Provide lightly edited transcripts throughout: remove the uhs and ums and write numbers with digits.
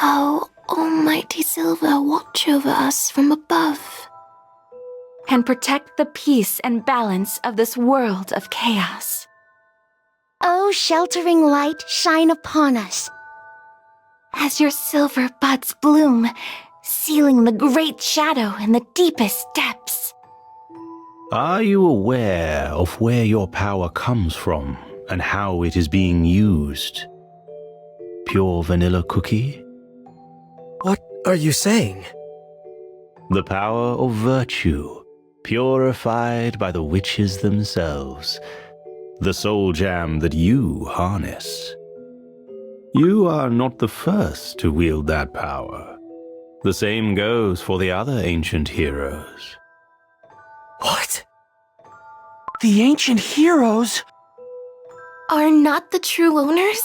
Oh, Almighty Silva, watch over us from above. And protect the peace and balance of this world of chaos. Oh, sheltering light, shine upon us. As your silver buds bloom, sealing the great shadow in the deepest depths. Are you aware of where your power comes from and how it is being used? Pure vanilla cookie? What are you saying? The power of virtue, purified by the witches themselves. The soul jam that you harness. You are not the first to wield that power. The same goes for the other ancient heroes. What? The ancient heroes? Are not the true owners?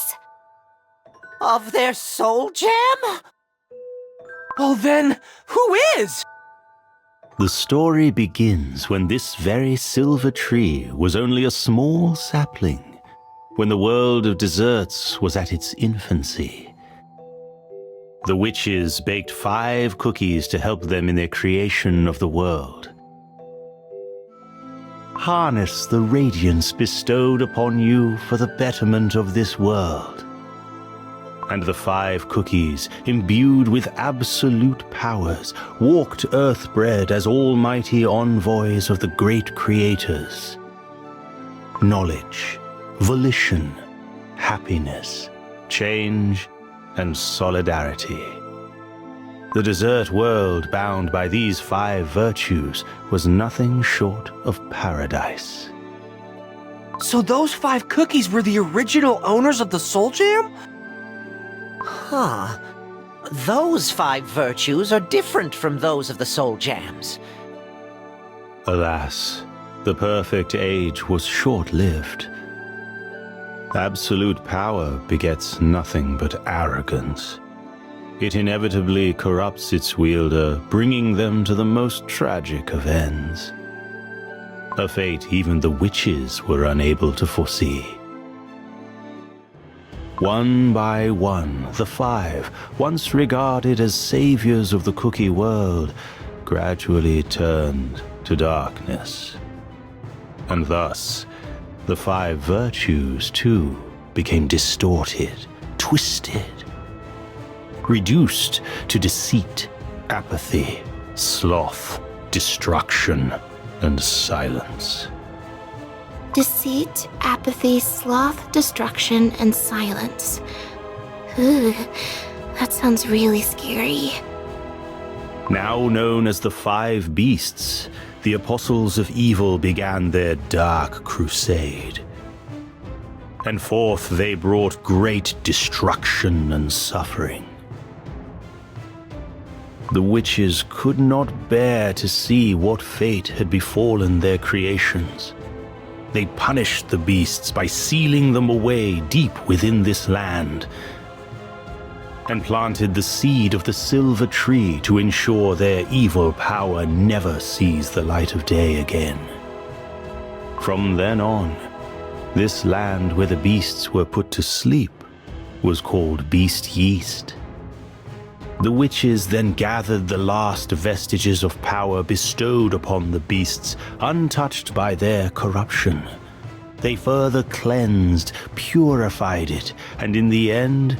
Of their soul jam? Well then, who is? The story begins when this very silver tree was only a small sapling, when the world of desserts was at its infancy. The witches baked 5 cookies to help them in their creation of the world. Harness the radiance bestowed upon you for the betterment of this world. And the 5 cookies, imbued with absolute powers, walked Earthbred as almighty envoys of the great creators. Knowledge, volition, happiness, change, and solidarity. The dessert world bound by these 5 virtues was nothing short of paradise. So those 5 cookies were the original owners of the Soul Jam? Huh. Those 5 virtues are different from those of the soul jams. Alas, the perfect age was short-lived. Absolute power begets nothing but arrogance. It inevitably corrupts its wielder, bringing them to the most tragic of ends. A fate even the witches were unable to foresee. One by one, the 5, once regarded as saviors of the cookie world, gradually turned to darkness. And thus, the 5 virtues, too, became distorted, twisted, reduced to deceit, apathy, sloth, destruction, and silence. Deceit, apathy, sloth, destruction, and silence. Ugh, that sounds really scary. Now known as the 5 Beasts, the Apostles of Evil began their dark crusade. And forth they brought great destruction and suffering. The witches could not bear to see what fate had befallen their creations. They punished the beasts by sealing them away deep within this land, and planted the seed of the silver tree to ensure their evil power never sees the light of day again. From then on, this land where the beasts were put to sleep was called Beast Yeast. The witches then gathered the last vestiges of power bestowed upon the beasts, untouched by their corruption. They further cleansed, purified it, and in the end,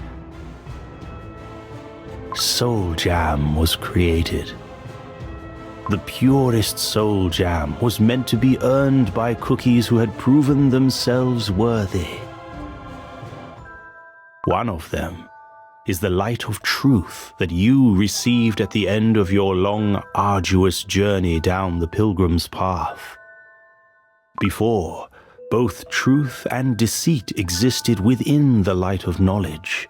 Soul Jam was created. The purest Soul Jam was meant to be earned by cookies who had proven themselves worthy. One of them is the light of truth that you received at the end of your long, arduous journey down the pilgrim's path. Before, both truth and deceit existed within the light of knowledge,